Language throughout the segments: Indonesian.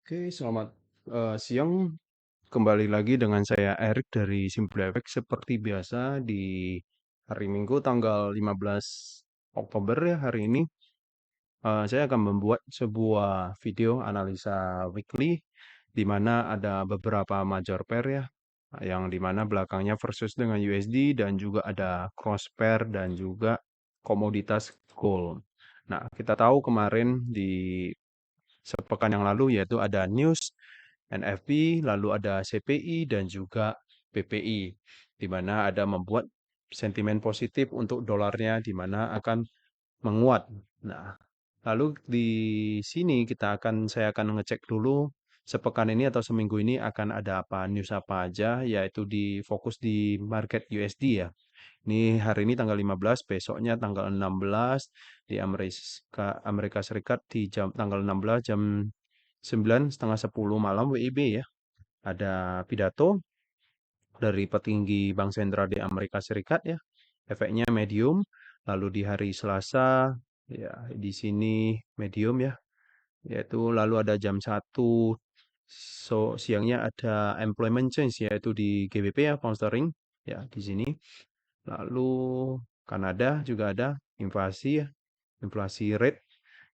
Oke, selamat siang. Kembali lagi dengan saya Erik dari SimplyFX seperti biasa di hari Minggu tanggal 15 Oktober ya hari ini. Saya akan membuat sebuah video analisa weekly di mana ada beberapa major pair ya, yang di mana belakangnya versus dengan USD dan juga ada cross pair dan juga komoditas gold. Nah, kita tahu kemarin di sepekan yang lalu yaitu ada news NFP, lalu ada CPI dan juga PPI, di mana ada membuat sentimen positif untuk dolarnya di mana akan menguat. Nah, lalu di sini saya akan ngecek dulu sepekan ini atau seminggu ini akan ada apa news apa aja, yaitu di fokus di market USD ya. Ini hari ini tanggal 15, besoknya tanggal 16 di Amerika Amerika Serikat di jam tanggal 16 jam 9 setengah 10 malam WIB ya. Ada pidato dari petinggi Bank Sentral di Amerika Serikat ya. Efeknya medium. Lalu di hari Selasa ya di sini medium ya. Yaitu lalu ada jam 1 siangnya ada employment change yaitu di GBP ya pound sterling ya di sini. Lalu Kanada juga ada inflasi ya, inflasi rate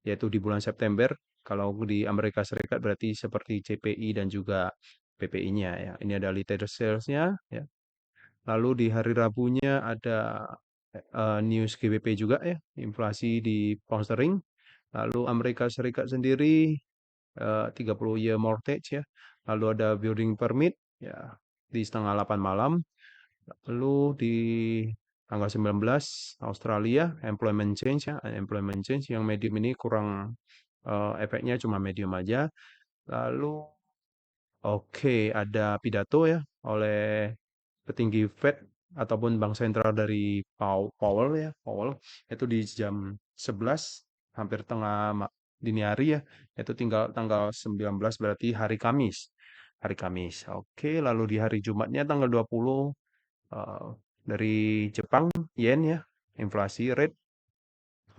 yaitu di bulan September. Kalau di Amerika Serikat berarti seperti CPI dan juga PPI-nya ya. Ini ada retail sales-nya ya. Lalu di hari Rabunya ada news GBP juga ya, inflasi di pound sterling. Lalu Amerika Serikat sendiri 30 year mortgage ya. Lalu ada building permit ya di setengah 8 malam. Lalu di tanggal 19 Australia employment change ya, employment change yang medium ini kurang efeknya cuma medium aja. Lalu oke, ada pidato ya oleh petinggi Fed ataupun Bank Sentral dari Powell ya, Powell itu di jam 11 hampir tengah dini hari ya, itu tinggal tanggal 19 berarti hari Kamis. Hari Kamis. Oke, lalu di hari Jumatnya tanggal 20 eh, dari Jepang yen ya, inflasi rate.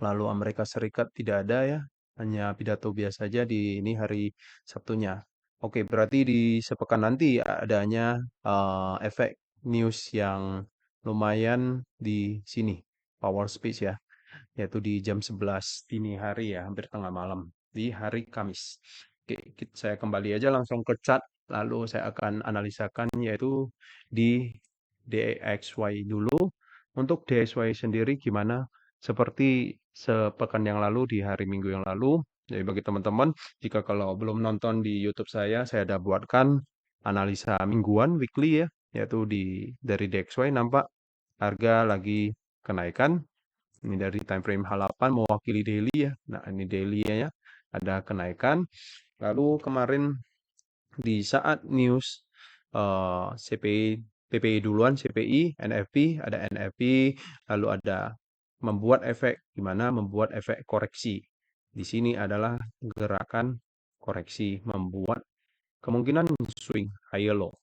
Lalu Amerika Serikat tidak ada ya, hanya pidato biasa saja di ini hari Sabtunya. Oke, berarti di sepekan nanti adanya efek news yang lumayan di sini, power speech ya, yaitu di jam 11 dini hari ya, hampir tengah malam di hari Kamis. Oke, saya kembali aja langsung ke chat, lalu saya akan analisakan yaitu di DXY dulu. Untuk DXY sendiri gimana? Seperti sepekan yang lalu di hari Minggu yang lalu. Jadi bagi teman-teman, jika kalau belum nonton di YouTube saya ada buatkan analisa mingguan weekly ya, yaitu dari DXY nampak harga lagi kenaikan. Ini dari time frame H8 mewakili daily ya. Nah, ini daily ya, ada kenaikan. Lalu kemarin di saat news CPI, PPI duluan, CPI, NFP, ada NFP, lalu ada membuat efek, gimana membuat efek koreksi. Di sini adalah gerakan koreksi, membuat kemungkinan swing high low.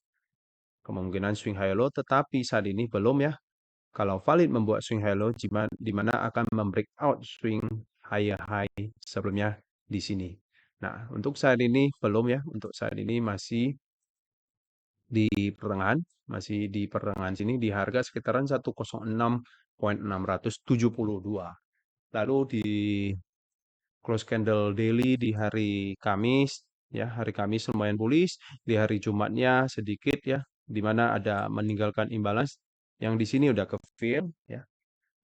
Kemungkinan swing high low, tetapi saat ini belum ya. Kalau valid membuat swing high low, di mana akan membreakout swing higher high sebelumnya di sini. Nah, untuk saat ini belum ya. Untuk saat ini di pertengahan, masih di pertengahan sini di harga sekitaran 106.672. Lalu di close candle daily di hari Kamis, ya hari Kamis lumayan bullish, di hari Jumatnya sedikit ya, di mana ada meninggalkan imbalance yang di sini udah ke fill ya.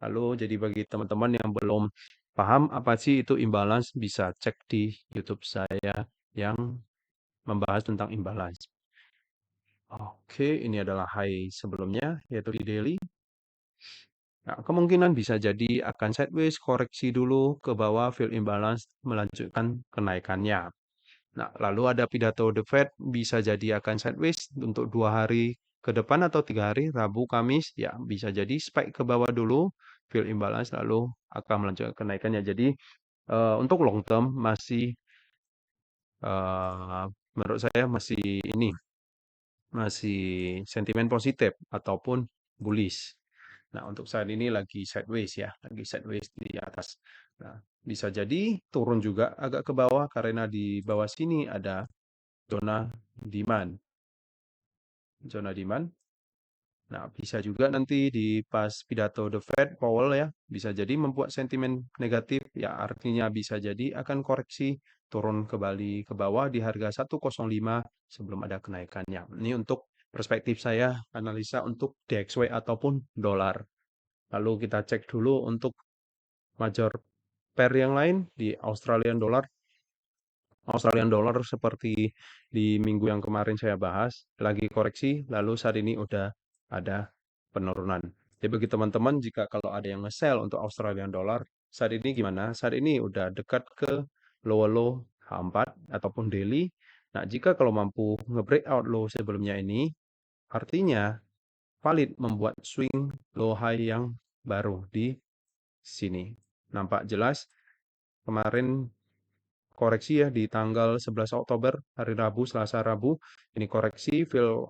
Lalu jadi bagi teman-teman yang belum paham apa sih itu imbalance bisa cek di YouTube saya yang membahas tentang imbalance. Oke, ini adalah high sebelumnya yaitu di daily. Nah, kemungkinan bisa jadi akan sideways koreksi dulu ke bawah fill imbalance melanjutkan kenaikannya. Nah, lalu ada pidato The Fed bisa jadi akan sideways untuk 2 hari ke depan atau 3 hari, Rabu, Kamis, ya bisa jadi spike ke bawah dulu, fill imbalance lalu akan melanjutkan kenaikannya. Jadi untuk long term eh, menurut saya masih sentimen positif ataupun bullish. Nah, untuk saat ini lagi sideways ya, lagi sideways di atas. Nah, bisa jadi turun juga agak ke bawah karena di bawah sini ada zona demand. Zona demand. Nah, bisa juga nanti di pas pidato The Fed, Powell ya, bisa jadi membuat sentimen negatif, ya artinya bisa jadi akan koreksi turun kembali ke bawah di harga 105 sebelum ada kenaikannya. Ini untuk perspektif saya analisa untuk DXY ataupun dolar. Lalu kita cek dulu untuk major pair yang lain di Australian dollar. Australian dollar seperti di minggu yang kemarin saya bahas, lagi koreksi, lalu saat ini udah ada penurunan. Jadi bagi teman-teman, jika kalau ada yang nge-sell untuk Australian dollar, saat ini gimana? Saat ini udah dekat ke low H4 ataupun daily. Nah, jika kalau mampu nge-breakout low sebelumnya ini, artinya valid membuat swing low high yang baru di sini. Nampak jelas kemarin koreksi ya di tanggal 11 Oktober hari Rabu, Selasa Rabu. Ini koreksi fill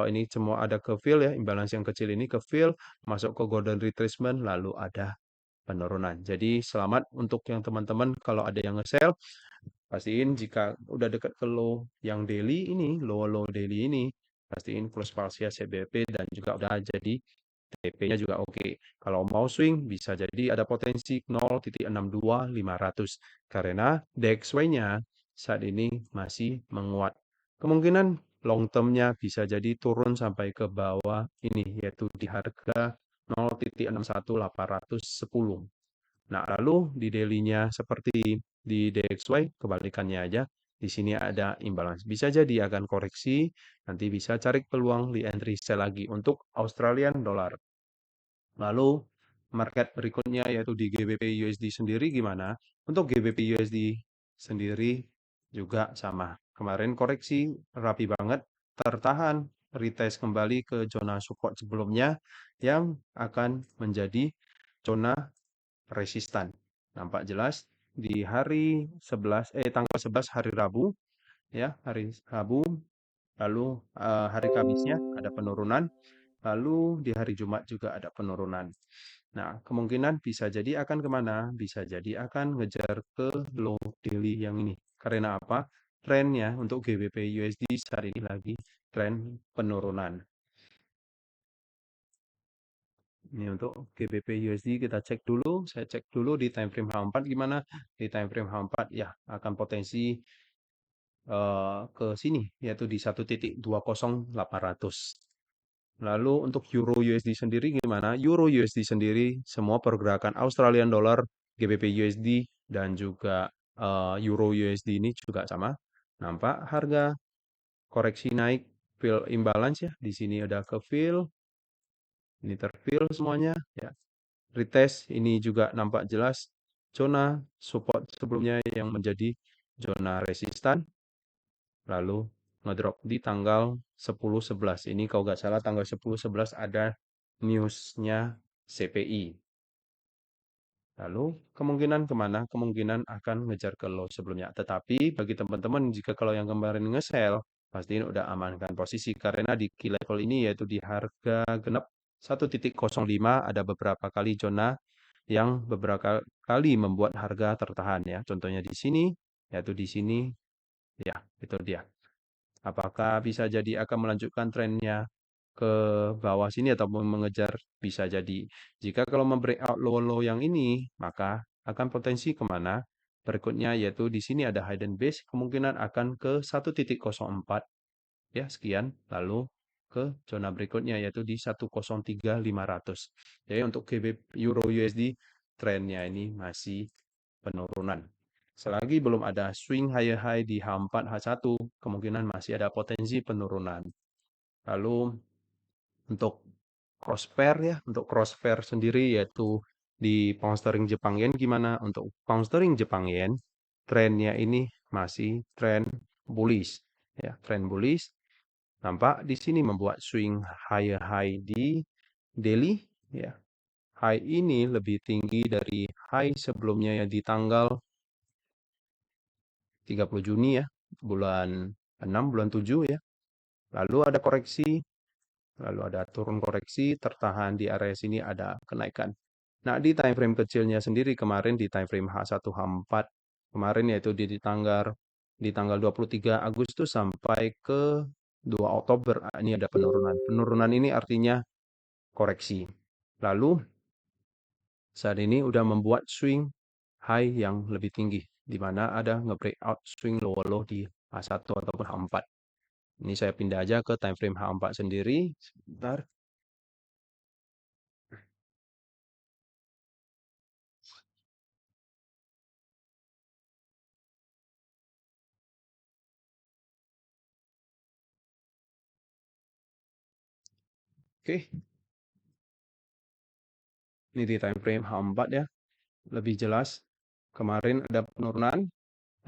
ini semua ada ke fill ya, imbalance yang kecil ini ke fill masuk ke golden retracement lalu ada penurunan. Jadi selamat untuk yang teman-teman kalau ada yang nge-sell, pastiin jika udah dekat ke low yang daily ini, low daily ini, pastiin close partial CBP dan juga udah jadi TP-nya juga oke. Kalau mau swing bisa jadi ada potensi 0,62500 karena DXY-nya saat ini masih menguat. Kemungkinan long term-nya bisa jadi turun sampai ke bawah ini yaitu di harga 0,61810. Nah, lalu di daily-nya seperti di DXY kebalikannya aja. Di sini ada imbalance. Bisa jadi akan koreksi, nanti bisa cari peluang di entry sell lagi untuk Australian dollar. Lalu market berikutnya yaitu di GBP USD sendiri gimana? Untuk GBP USD sendiri juga sama. Kemarin koreksi rapi banget, tertahan, retest kembali ke zona support sebelumnya yang akan menjadi zona resistan. Nampak jelas di hari 11 tanggal 11 hari Rabu ya, hari Rabu, lalu hari Kamisnya ada penurunan, lalu di hari Jumat juga ada penurunan. Nah, kemungkinan bisa jadi akan kemana? Bisa jadi akan ngejar ke low daily yang ini. Karena apa? Trennya untuk GBP USD saat ini lagi tren penurunan. Ini untuk GBP USD kita cek dulu. Saya cek dulu di time frame H4 gimana. Di time frame H4 ya akan potensi ke sini yaitu di 1,20800. Lalu untuk Euro USD sendiri gimana? Euro USD sendiri semua pergerakan Australian Dollar, GBP USD dan juga Euro USD ini juga sama. Nampak harga koreksi naik, fill imbalance ya. Di sini ada ke fill, ini terfill semuanya ya. Retest ini juga nampak jelas zona support sebelumnya yang menjadi zona resistan. Lalu ngedrop di tanggal 10-11. Ini kalau nggak salah tanggal 10-11 ada newsnya CPI. Lalu kemungkinan kemana? Kemungkinan akan ngejar ke low sebelumnya. Tetapi bagi teman-teman jika kalau yang kemarin nge-sell, pastiin udah amankan posisi. Karena di key level ini yaitu di harga genap 1,05 ada beberapa kali zona yang beberapa kali membuat harga tertahan ya. Contohnya di sini, yaitu di sini, ya itu dia. Apakah bisa jadi akan melanjutkan trennya ke bawah sini ataupun mengejar? Bisa jadi. Jika kalau membreakout low-low yang ini, maka akan potensi kemana? Berikutnya yaitu di sini ada hidden base, kemungkinan akan ke 1,04 ya sekian, lalu ke zona berikutnya yaitu di 1,03500. Jadi untuk GB Euro USD trennya ini masih penurunan. Selagi belum ada swing higher high di H4, H1, kemungkinan masih ada potensi penurunan. Lalu untuk cross pair ya, untuk cross pair sendiri yaitu di pound sterling Jepang yen gimana? Untuk pound sterling Jepang yen, trennya ini masih tren bullish ya, tren bullish. Nampak di sini membuat swing higher high di daily ya. High ini lebih tinggi dari high sebelumnya ya di tanggal 30 Juni ya, bulan 6, bulan 7 ya. Lalu ada koreksi, lalu ada turun koreksi, tertahan di area sini ada kenaikan. Nah, di time frame kecilnya sendiri kemarin di time frame H1 H4 kemarin yaitu di tanggal di tanggal 23 Agustus sampai ke 2 Oktober. Ini ada penurunan. Penurunan ini artinya koreksi. Lalu saat ini udah membuat swing high yang lebih tinggi, di mana ada nge-breakout swing low di H1 ataupun H4. Ini saya pindah aja ke time frame H4 sendiri. Sebentar. Oke, ini di time frame H4 ya, lebih jelas. Kemarin ada penurunan,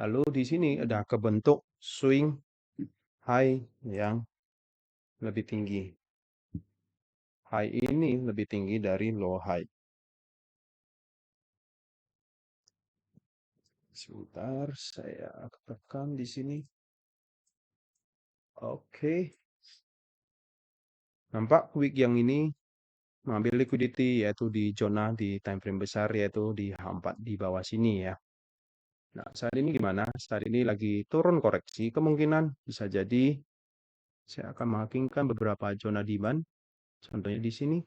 lalu di sini ada kebentuk swing high yang lebih tinggi. High ini lebih tinggi dari low high. Sebentar, saya tekan di sini. Oke, nampak wick yang ini mengambil liquidity yaitu di zona di time frame besar yaitu di H4 di bawah sini ya. Nah, saat ini gimana? Saat ini lagi turun koreksi, kemungkinan bisa jadi saya akan menghakingkan beberapa zona demand. Contohnya di sini.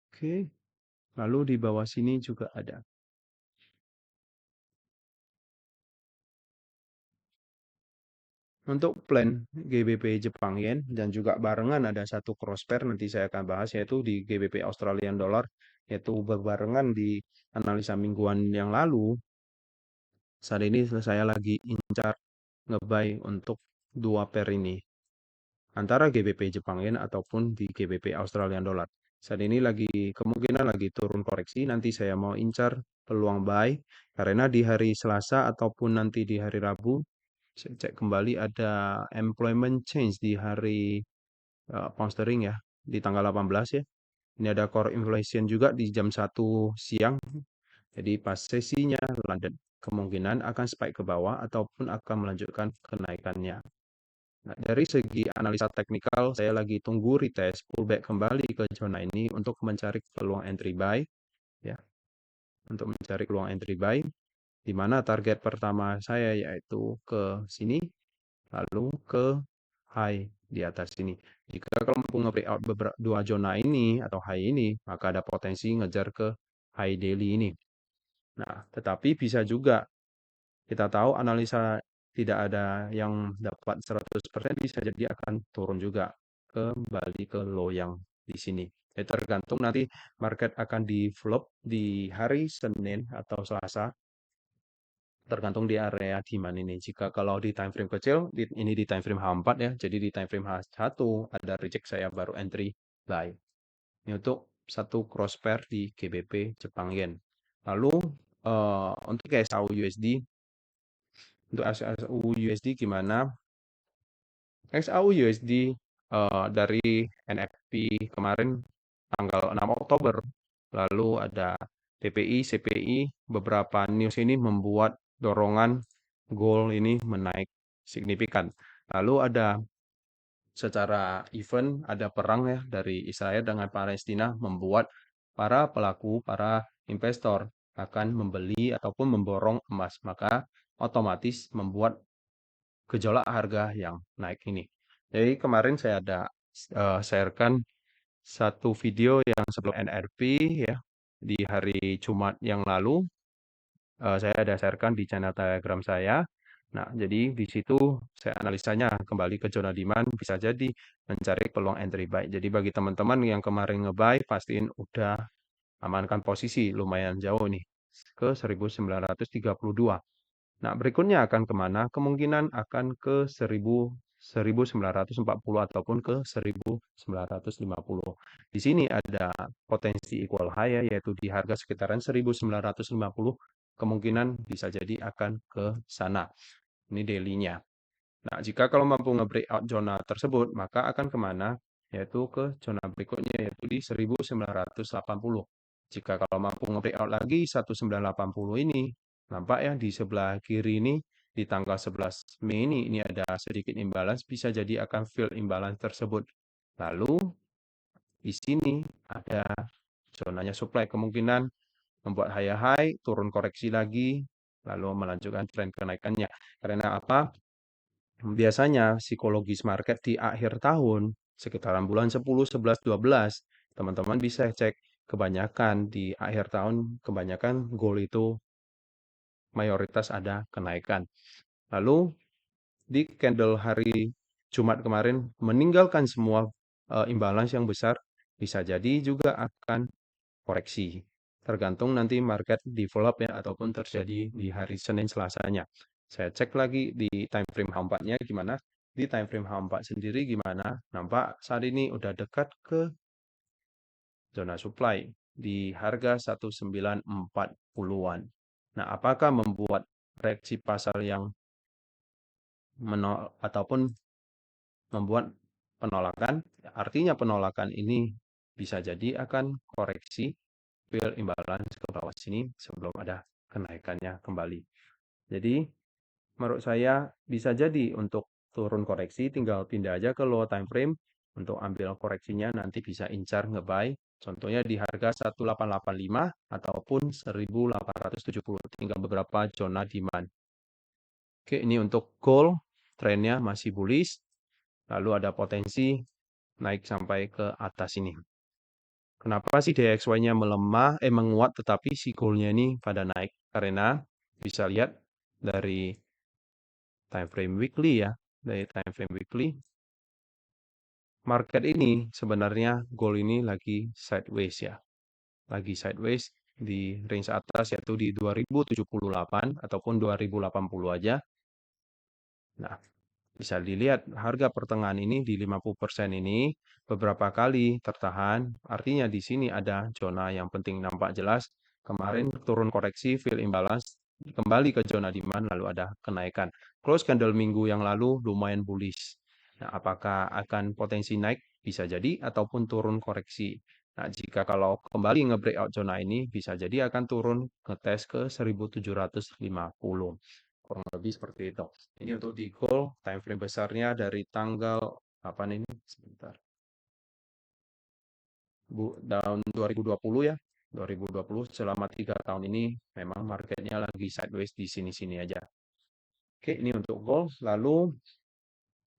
Oke, lalu di bawah sini juga ada. Untuk plan GBP Jepang Yen dan juga barengan ada satu cross pair nanti saya akan bahas yaitu di GBP Australian Dollar yaitu berbarengan di analisa mingguan yang lalu. Saat ini saya lagi incar ngebuy untuk dua pair ini antara GBP Jepang Yen ataupun di GBP Australian Dollar. Saat ini lagi kemungkinan lagi turun koreksi. Nanti saya mau incar peluang buy karena di hari Selasa ataupun nanti di hari Rabu saya cek kembali ada employment change di hari pound sterling ya di tanggal 18 ya. Ini ada core inflation juga di jam 1 siang. Jadi pas sesinya London kemungkinan akan spike ke bawah ataupun akan melanjutkan kenaikannya. Nah, dari segi analisa teknikal, saya lagi tunggu retest pullback kembali ke zona ini untuk mencari peluang entry buy, ya, untuk mencari peluang entry buy, di mana target pertama saya yaitu ke sini, lalu ke high di atas sini. Jika kalau mampu nge-breakout beberapa dua zona ini atau high ini, maka ada potensi ngejar ke high daily ini. Nah, tetapi bisa juga kita tahu analisa tidak ada yang dapat 100% bisa jadi akan turun juga kembali ke low yang di sini. Jadi tergantung nanti market akan di flop di hari Senin atau Selasa tergantung di area demand ini. Jika kalau di time frame kecil, ini di time frame H4 ya, jadi di time frame H1 ada reject saya baru entry buy. Ini untuk satu cross pair di GBP Jepang Yen. Lalu untuk SAU USD, untuk SAU USD gimana? XAU USD dari NFP kemarin tanggal 6 Oktober, lalu ada PPI, CPI, beberapa news ini membuat dorongan gold ini menaik signifikan. Lalu ada secara event ada perang ya dari Israel dengan Palestina membuat para pelaku, para investor akan membeli ataupun memborong emas, maka otomatis membuat gejolak harga yang naik ini. Jadi kemarin saya ada sharekan satu video yang sebelum NRP ya di hari Jumat yang lalu saya ada sharekan di channel Telegram saya. Nah, jadi di situ saya analisanya kembali ke zona demand bisa jadi mencari peluang entry buy. Jadi bagi teman-teman yang kemarin nge-buy pastiin udah amankan posisi lumayan jauh nih ke 1932. Nah, berikutnya akan kemana? Kemungkinan akan ke 1940 ataupun ke 1950. Di sini ada potensi equal high ya, yaitu di harga sekitaran 1950. Kemungkinan bisa jadi akan ke sana. Ini daily-nya. Nah, jika kalau mampu nge-breakout zona tersebut, maka akan kemana? Yaitu ke zona berikutnya, yaitu di 1980. Jika kalau mampu nge-breakout lagi 1980 ini, nampak ya di sebelah kiri ini, di tanggal 11 Mei ini ada sedikit imbalance, bisa jadi akan fill imbalance tersebut. Lalu, di sini ada zonanya supply, kemungkinan membuat high-high, turun koreksi lagi, lalu melanjutkan tren kenaikannya. Karena apa? Biasanya psikologis market di akhir tahun, sekitaran bulan 10, 11, 12, teman-teman bisa cek kebanyakan di akhir tahun, kebanyakan gold itu mayoritas ada kenaikan. Lalu di candle hari Jumat kemarin meninggalkan semua imbalance yang besar, bisa jadi juga akan koreksi. Tergantung nanti market develop ya ataupun terjadi di hari Senin Selasanya. Saya cek lagi di time frame H4-nya gimana. Di time frame H4 sendiri gimana? Nampak saat ini udah dekat ke zona supply di harga 1940-an. Nah, apakah membuat reaksi pasar yang menol ataupun membuat penolakan? Artinya penolakan ini bisa jadi akan koreksi fill imbalance ke bawah sini sebelum ada kenaikannya kembali. Jadi menurut saya bisa jadi untuk turun koreksi tinggal pindah aja ke low time frame untuk ambil koreksinya nanti bisa incar ngebuy. Contohnya di harga 1885 ataupun 1870 tinggal beberapa zona demand. Oke, ini untuk gold trennya masih bullish. Lalu ada potensi naik sampai ke atas ini. Kenapa sih DXY-nya melemah, menguat tetapi si gold-nya ini pada naik? Karena bisa lihat dari time frame weekly ya, dari time frame weekly, market ini sebenarnya gold ini lagi sideways ya, lagi sideways di range atas yaitu di 2078 ataupun 2080 aja. Nah, bisa dilihat harga pertengahan ini di 50% ini beberapa kali tertahan. Artinya di sini ada zona yang penting nampak jelas. Kemarin turun koreksi, fill imbalance, kembali ke zona demand lalu ada kenaikan. Close candle minggu yang lalu lumayan bullish. Nah, apakah akan potensi naik? Bisa jadi ataupun turun koreksi. Nah, jika kalau kembali nge-breakout zona ini bisa jadi akan turun ngetes ke 1750. Kurang lebih seperti itu. Ini untuk di gold, time frame besarnya dari tanggal apa ini? Sebentar. Tahun 2020 ya. 2020 selama 3 tahun ini memang marketnya lagi sideways di sini-sini aja. Oke, ini untuk gold. Lalu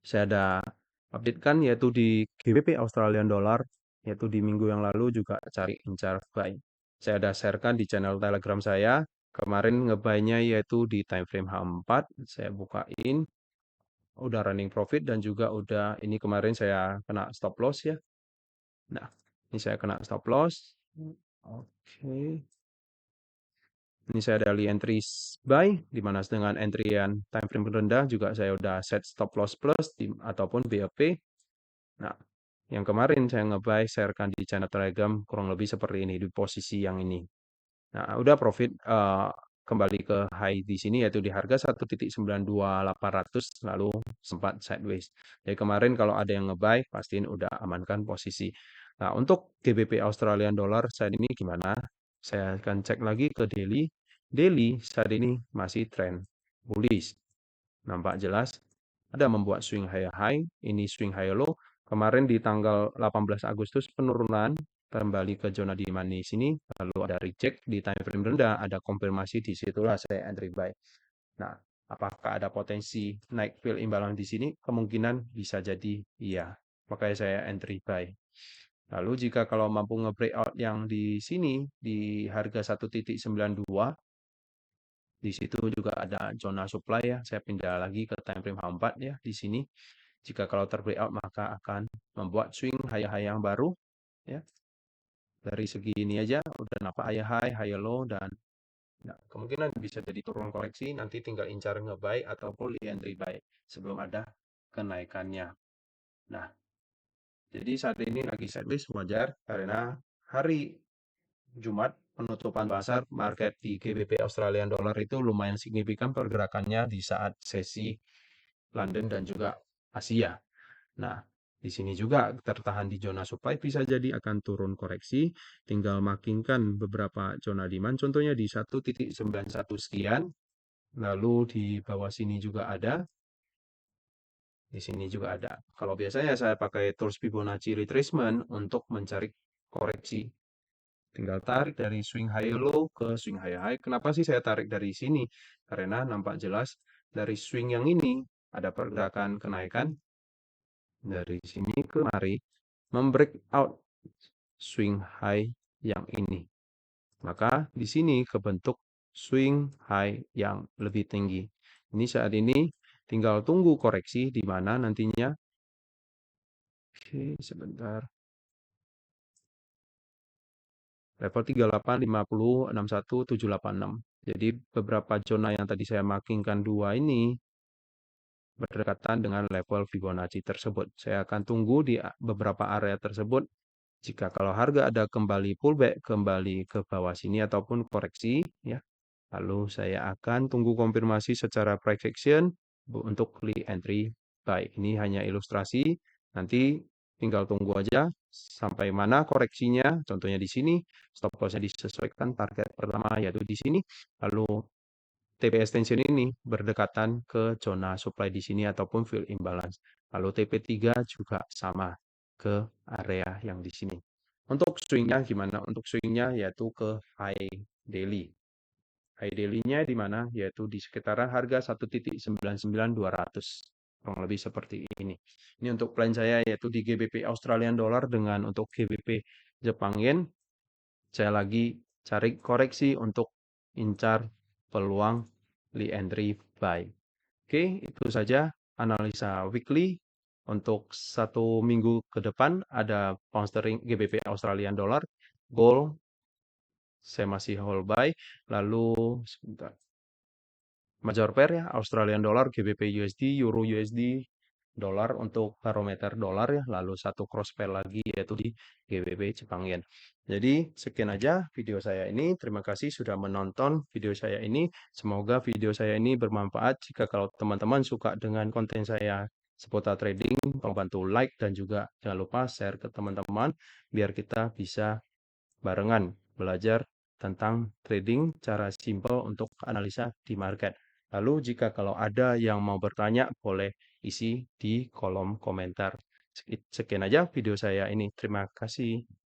saya ada update kan yaitu di GBP Australian Dollar yaitu di minggu yang lalu juga cari incar buy. Saya ada sharekan di channel Telegram saya. Kemarin ngebuy-nya yaitu di time frame H4. Saya bukain udah running profit dan juga udah ini kemarin saya kena stop loss ya. Nah, ini saya kena stop loss. Oke. Ini saya ada entry buy di mana dengan entryan time frame rendah juga saya udah set stop loss plus ataupun BOP. Nah, yang kemarin saya nge-buy sharekan di channel Telegram kurang lebih seperti ini di posisi yang ini. Nah, udah profit kembali ke high di sini yaitu di harga 1.92800 lalu sempat sideways. Jadi kemarin kalau ada yang nge-buy pastiin udah amankan posisi. Nah, untuk GBP Australian Dollar saat ini gimana? Saya akan cek lagi ke daily. Daily saat ini masih trend bullish. Nampak jelas ada membuat swing high, ini swing high low. Kemarin di tanggal 18 Agustus penurunan kembali ke zona demand di sini, lalu ada reject di time frame rendah, ada konfirmasi di situlah saya entry buy. Nah, apakah ada potensi naik fill imbalance di sini? Kemungkinan bisa jadi iya. Makanya saya entry buy. Lalu jika kalau mampu nge-breakout yang di sini di harga 1.92 di situ juga ada zona supply ya. Saya pindah lagi ke time frame H4 ya di sini. Jika kalau terbreakout maka akan membuat swing high-high yang baru ya. Dari segi ini aja udah nampak high low dan nah, kemungkinan bisa jadi turun koreksi nanti tinggal incar nge-buy ataupun entry buy sebelum ada kenaikannya. Nah, jadi saat ini lagi sideways wajar karena hari Jumat penutupan pasar market di GBP Australian Dollar itu lumayan signifikan pergerakannya di saat sesi London dan juga Asia. Nah, di sini juga tertahan di zona supply bisa jadi akan turun koreksi, tinggal makinkan beberapa zona demand, contohnya di 1.91 sekian, lalu di bawah sini juga ada, di sini juga ada. Kalau biasanya saya pakai tools Fibonacci retracement untuk mencari koreksi tinggal tarik dari swing high low ke swing high high. Kenapa sih saya tarik dari sini? Karena nampak jelas dari swing yang ini ada pergerakan kenaikan dari sini ke mari membreak out swing high yang ini. Maka di sini kebentuk swing high yang lebih tinggi. Ini saat ini tinggal tunggu koreksi di mana nantinya. Oke, sebentar. Level 38, 50, 61, 786. Jadi beberapa zona yang tadi saya markingkan dua ini berdekatan dengan level Fibonacci tersebut. Saya akan tunggu di beberapa area tersebut. Jika kalau harga ada kembali pullback, kembali ke bawah sini ataupun koreksi, ya, lalu saya akan tunggu konfirmasi secara price action untuk entry buy. Ini hanya ilustrasi. Nanti tinggal tunggu aja sampai mana koreksinya. Contohnya di sini, stop loss-nya disesuaikan target pertama yaitu di sini. Lalu TP extension ini berdekatan ke zona supply di sini ataupun fill imbalance. Lalu TP3 juga sama ke area yang di sini. Untuk swingnya gimana? Untuk swingnya yaitu ke high daily. High daily-nya di mana? Yaitu di sekitaran harga 1.99200. Kurang lebih seperti ini. Ini untuk plan saya yaitu di GBP Australian Dollar dengan untuk GBP Jepang Yen. Saya lagi cari koreksi untuk incar peluang entry buy. Oke, itu saja analisa weekly. Untuk 1 minggu ke depan ada pound sterling GBP Australian Dollar, gold saya masih hold buy, lalu sebentar. Major pair ya, Australian Dollar, GBP USD, Euro USD, dolar untuk barometer dolar ya, lalu satu cross pair lagi yaitu di GBP Jepang Yen. Jadi sekian aja video saya ini. Terima kasih sudah menonton video saya ini. Semoga video saya ini bermanfaat. Jika kalau teman-teman suka dengan konten saya seputar trading, tolong bantu like dan juga jangan lupa share ke teman-teman biar kita bisa barengan belajar tentang trading cara simple untuk analisa di market. Lalu jika kalau ada yang mau bertanya, boleh isi di kolom komentar. Sekian aja video saya ini. Terima kasih.